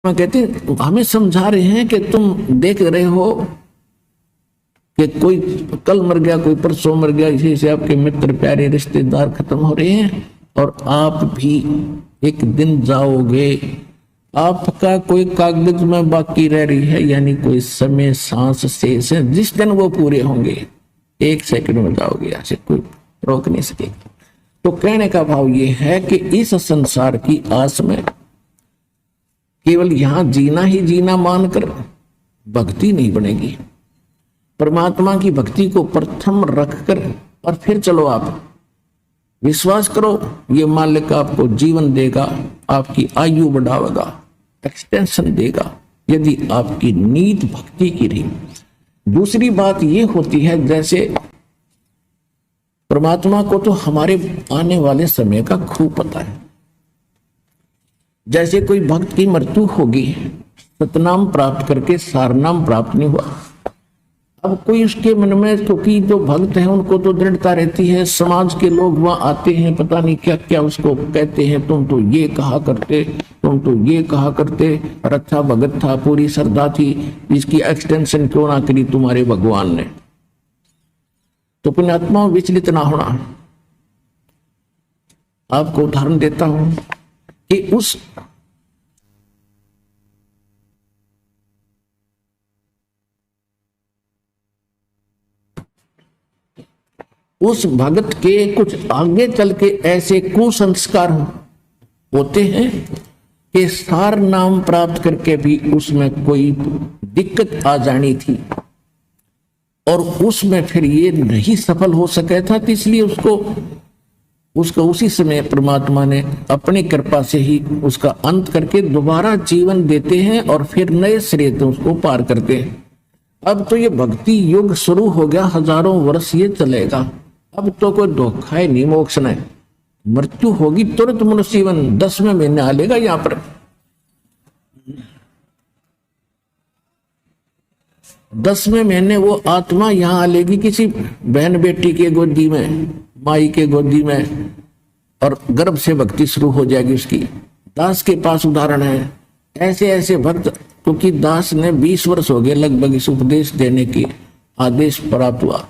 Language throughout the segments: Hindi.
कहते हैं हमें समझा रहे हैं कि तुम देख रहे हो कि कोई कल मर गया, कोई परसों मर गया, इसी से आपके मित्र प्यारे रिश्तेदार खत्म हो रहे हैं और आप भी एक दिन जाओगे। आपका कोई कागज में बाकी रह रही है, यानी कोई समय सांस शेष है, जिस दिन वो पूरे होंगे 1 सेकंड में जाओगे, ऐसे कोई रोक नहीं सकेगा। तो कहने का भाव ये है कि इस संसार की आस में केवल यहां जीना ही जीना मानकर भक्ति नहीं बनेगी। परमात्मा की भक्ति को प्रथम रखकर और फिर चलो। आप विश्वास करो, ये मालिक आपको जीवन देगा, आपकी आयु बढ़ावेगा, एक्सटेंशन देगा, यदि आपकी नीत भक्ति की रही। दूसरी बात ये होती है, जैसे परमात्मा को तो हमारे आने वाले समय का खूब पता है। जैसे कोई भक्त की मृत्यु होगी, सतनाम प्राप्त करके सारनाम प्राप्त नहीं हुआ। अब कोई उसके मन में, क्योंकि जो भक्त है उनको तो दृढ़ता रहती है, समाज के लोग वहां आते हैं, पता नहीं क्या क्या उसको कहते हैं, तुम तो ये कहा करते, तुम तो ये कहा करते, और अच्छा भगत था, पूरी श्रद्धा थी, इसकी एक्सटेंशन क्यों ना करी तुम्हारे भगवान ने। तो पुण्यात्मा विचलित ना होना। आपको उदाहरण देता हूं कि उस भगत के कुछ आगे चल के ऐसे कुसंस्कार होते हैं कि सार नाम प्राप्त करके भी उसमें कोई दिक्कत आ जानी थी और उसमें फिर ये नहीं सफल हो सका था। तो इसलिए उसको उसी समय परमात्मा ने अपनी कृपा से ही उसका अंत करके दोबारा जीवन देते हैं और फिर नए सिरे से उसको पार करते हैं। अब तो ये भक्ति युग शुरू हो गया, हजारों वर्ष ये चलेगा। अब तो कोई धोखा है नहीं, मोक्ष नहीं, मृत्यु होगी तुरंत मनुष्य जीवन 10वें महीने आ लेगा। यहां पर 10वें महीने वो आत्मा यहां आ लेगी किसी बहन बेटी के गोदी में, माई के गोदी में, और गर्भ से भक्ति शुरू हो जाएगी उसकी। दास के पास उदाहरण है, ऐसे ऐसे भक्त, क्योंकि दास ने 20 वर्ष हो गए लगभग इस उपदेश देने की आदेश प्राप्त हुआ।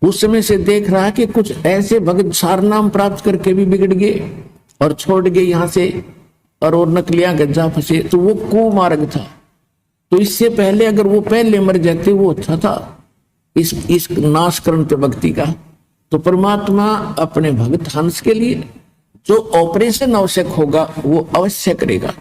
उस समय से देख रहा है कि कुछ ऐसे भक्त सारनाम प्राप्त करके भी बिगड़ गए और छोड़ गए यहां से, और वो नकलियां गज्जा फंसे। तो वो कुमार्ग था। तो इससे पहले अगर वो पहले मर जाते वो अच्छा था, इस नाशकरण पे भक्ति का। तो परमात्मा अपने भक्त हंस के लिए जो ऑपरेशन आवश्यक होगा वो अवश्य करेगा।